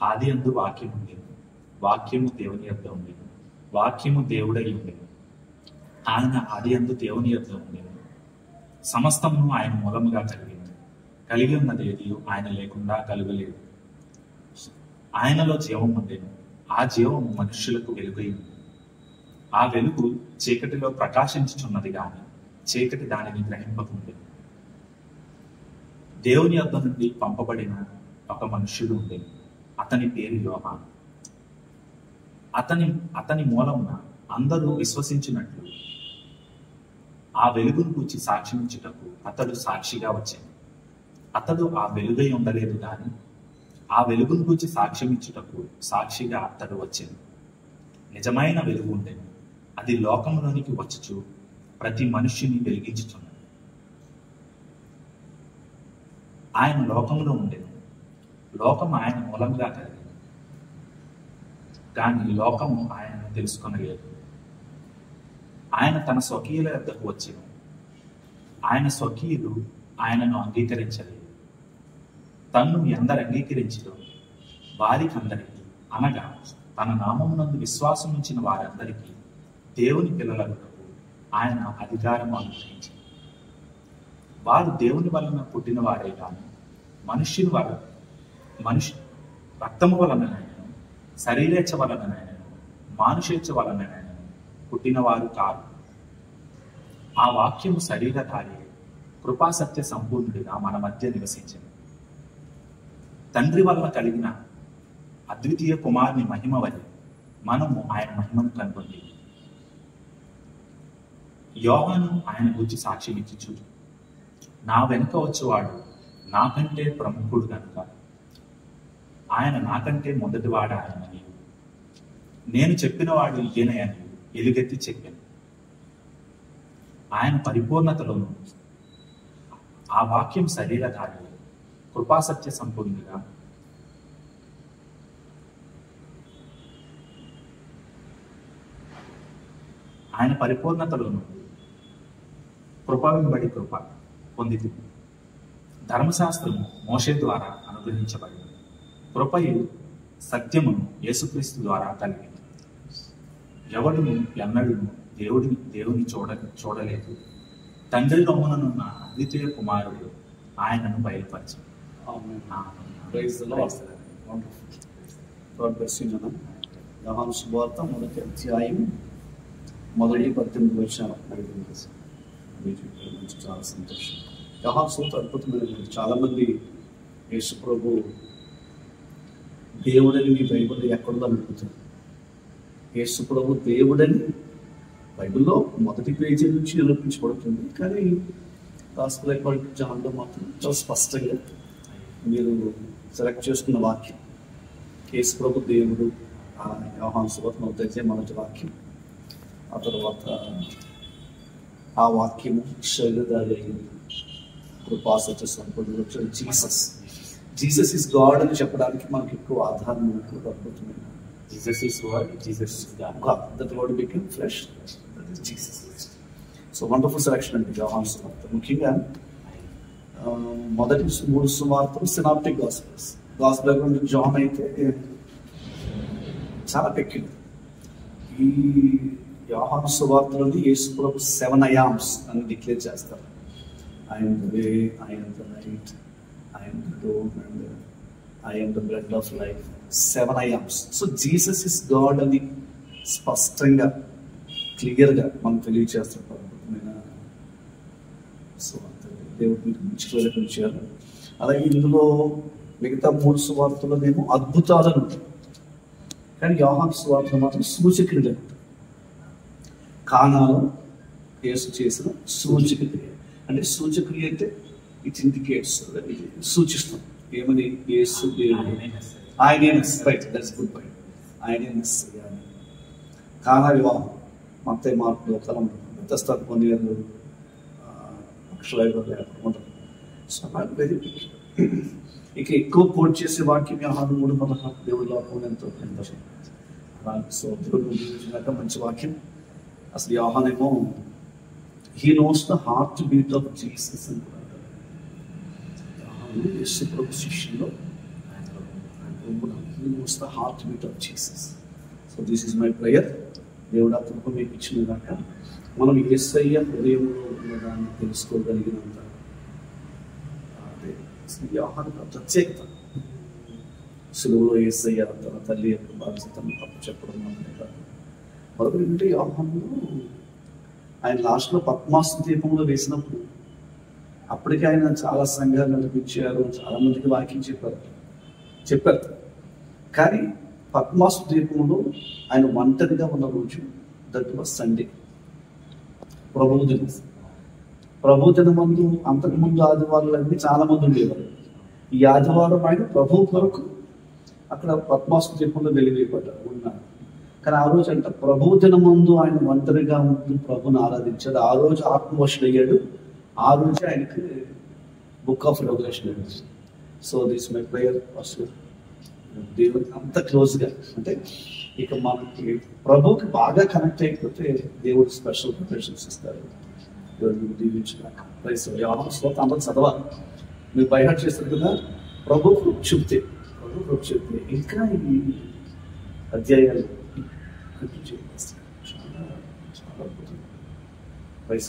ఆది అందు వాక్యం ఉండేది, వాక్యము దేవుని యొద్ద ఉండేది, వాక్యము దేవుడై ఉండేది. ఆయన ఆది అందు దేవుని యొద్ద ఉండేది. సమస్తమును ఆయన మూలముగా కలిగింది. కలిగి ఉన్నది ఏది ఆయన లేకుండా కలుగలేదు. ఆయనలో జీవం ఉండేది, ఆ జీవము మనుష్యులకు వెలుగై ఉంది. ఆ వెలుగు చీకటిలో ప్రకాశించుచున్నది గాని చీకటి దానిని గ్రహింపకుండేది. దేవుని యొద్ద నుండి పంపబడిన ఒక మనుష్యుడు ఉండేది, అతని పేరు యోహాను. అతని మూలమున అందరూ విశ్వసించినట్లు ఆ వెలుగును గూర్చి సాక్ష్యమిచ్చుటకు అతడు సాక్షిగా వచ్చాడు. అతడు ఆ వెలుగై ఉండలేదు గాని ఆ వెలుగును గూర్చి సాక్ష్యమిచ్చుటకు సాక్షిగా అతడు వచ్చాడు. నిజమైన వెలుగు ఉండేది, అది లోకంలోనికి వచ్చుచు ప్రతి మనుష్యుని వెలిగించుచున్నది. ఆయన లోకంలో ఉండేది, లోకం ఆయన మూలంగా కలిగింది, కానీ లోకము ఆయనను తెలుసుకొనలేదు. ఆయన తన స్వకీయుల వద్దకు వచ్చెను, ఆయన స్వకీయులు ఆయనను అంగీకరించలేదు. తన్ను ఎందరు అంగీకరించదో వారికందరికీ, అనగా తన నామమునందు విశ్వాసం ఉంచిన వారందరికీ దేవుని పిల్లలకు ఆయన అధికారము అనుగ్రహించారు. వారు దేవుని వలన పుట్టిన వారే కానీ మనుష్య రక్తము వలననైనను శరీరేచ్ఛ వలననైనను మానుషేచ్ఛ వలననైనను పుట్టినవారు కాదు. ఆ వాక్యము శరీరధారి కృపాసత్య సంపూర్ణుడిగా మన మధ్య నివసించింది. తండ్రి వలన కలిగిన అద్వితీయ కుమారుని మహిమ వలె మనము ఆయన మహిమను కనుగొంది. యోహాను ఆయన గురించి సాక్ష్యం ఇచ్చుచు, నా వెనుక వచ్చేవాడు నాకంటే ప్రముఖుడు కనుక ఆయన నాకంటే మొదటివాడు ఆయనని, నేను చెప్పినవాడు ఈయనే అని ఎలుగెత్తి చెప్పాను. ఆయన పరిపూర్ణతలోను ఆ వాక్యం శరీరధారి కృపాసత్య సంపూర్ణిగా ఆయన పరిపూర్ణతలోను కృప వెంబడి కృప పొందింది. ధర్మశాస్త్రము మోషే ద్వారా అనుగ్రహించబడింది, కృపయు సత్యమును యేసుక్రీస్తు ద్వారా కలిగింది. ఎవడును ఎన్నడూను దేవుని చూడలేదు. తండ్రి రొమ్ముననున్న అద్వితీయ కుమారుడు ఆయనను బయలుపరిచాడు. యోహాను సువార్త 1వ అధ్యాయం 18 వచనాలు చాలా సంతోషం. యోహాను సువార్త అద్భుతమైనది. చాలా మంది యేసు ప్రభు దేవుడని మీ బైబిల్లో ఎక్కడుందో అడుగుతారు. యేసు ప్రభు దేవుడని బైబిల్లో మొదటి పేజీ నుంచి నిరూపించబడుతుంది, కానీ గాస్పెల్ అకార్డింగ్ టు జాన్లో మాత్రం చాలా స్పష్టంగా మీరు సెలెక్ట్ చేసుకున్న వాక్యం యేసు ప్రభు దేవుడు. యోహాను సువార్త 1వ అధ్యాయం 1వ వాక్యం. ఆ తర్వాత ఆ వాక్యము శరీరధారి అయింది, కృపాసత్య సంపూర్ణుడు. జీసస్ ఇస్ గాడ్ అని చెప్పడానికి మనకి ఎక్కువ ఆధారం ఉంటుంది. అద్భుతమైన Jesus is word, Jesus is God. That word became flesh. That is Jesus. So wonderful selection అండి యోహాను సువార్త. ముఖ్యంగా మొదటి 3 సువార్తలు synoptic gospels. Gospel according to John అయితే చాలా పెక్యులర్. ఈ యోహాను సువార్తలోని యేసు ప్రభు 7 I ams అని డిక్లేర్ చేస్తారు. I am the way, I am the light, I am the door, and I am the bread of life. 7 I ams. So Jesus is God అని స్పష్టంగా క్లియర్గా మనం తెలియజేస్తారు. సో దేవుడు మీకు మంచి ప్రేరేపించారు. అలాగే ఇందులో మిగతా 3 సువార్తలోనేమో అద్భుతాలను ఉంటాయి, కానీ యోహాను సువార్తలో మాత్రం సూచక్రియలు ఉంటాయి. కానాలో యేసు చేసిన సూచక్రియ అంటే సూచక్రియ అంటే ఇట్ ఇండికేట్స్, సూచిస్తుంది ఏమని? యేసు దేవుడు, ఆయనే రైట్, దట్స్ గుడ్ పాయింట్, ఆయనే మెస్సయ్య. కానా వివాహం మత్తయి మార్కు లోకాలం వ్యత్యస్త పొందేరు ఉంటుంది. సో నాకు వెరీ ఇక ఎక్కువ కోట్ చేసే వాక్యం యోహాను 3:16 దేవుడి లోకం ఎంతో అలాగే. సో దేవుడు మంచి వాక్యం. అసలు యోహాను ఏమో he knows the heart beat of Jesus అని యేసు ప్రభు శిష్యుల్లో knows the heartbeat of Jesus. So this is my prayer. దేవుడు ఆ కృప మీకు ఇచ్చిన దాకా మనం యేసయ్య హృదయంలో ఉన్నదాన్ని తెలుసుకోగలిగినంత అదే యోహాను ప్రత్యేకత. సులువులో యేసయ్య తన తల్లి యొక్క బాధ్యతను తప్పు చెప్పడం కాదు. మరొకటి ఏంటంటే యోహానులో ఆయన లాస్ట్లో పద్మాసు దీపంలో వేసినప్పుడు అప్పటికే ఆయన చాలా సంఘాలు నడిపించారు, చాలా మందికి వాక్యం చెప్పారు. కానీ పద్మాసు ద్వీపంలో ఆయన ఒంటరిగా ఉన్న రోజు దట్ వాజ్ సండే, ప్రభు దినమందు. అంతకుముందు ఆదివారాలన్నీ చాలా మంది ఉండేవారు. ఈ ఆదివారం ఆయన ప్రభు కొరకు అక్కడ పద్మాసు ద్వీపంలో ఉన్నారు. కానీ ఆ రోజు అంట ప్రభు దినమందు ఆయన ఒంటరిగా ఉంటూ ప్రభుని ఆరాధించాడు. ఆ రోజు ఆత్మవశుడు అయ్యాడు. ఆ రోజు ఆయనకి బుక్ ఆఫ్ రెవల్యూషన్ అయింది. So this my prayer first దేవుడికి అంత క్లోజ్గా అంటే ఇక మనకి ప్రభుకి బాగా కనెక్ట్ అయిపోతే దేవుడు స్పెషల్ ప్రొటెక్షన్స్ ఇస్తారు. దేవుడిని దీవించడానికి ప్రైస్ శ్లోకం అందరూ చదవాలి. మీరు బైహార్ట్ చేస్తారు కదా. ప్రభుకు చెప్తే ఇంకా ఈ అధ్యాయాలు చాలా చాలా అద్భుతం. ప్రైస్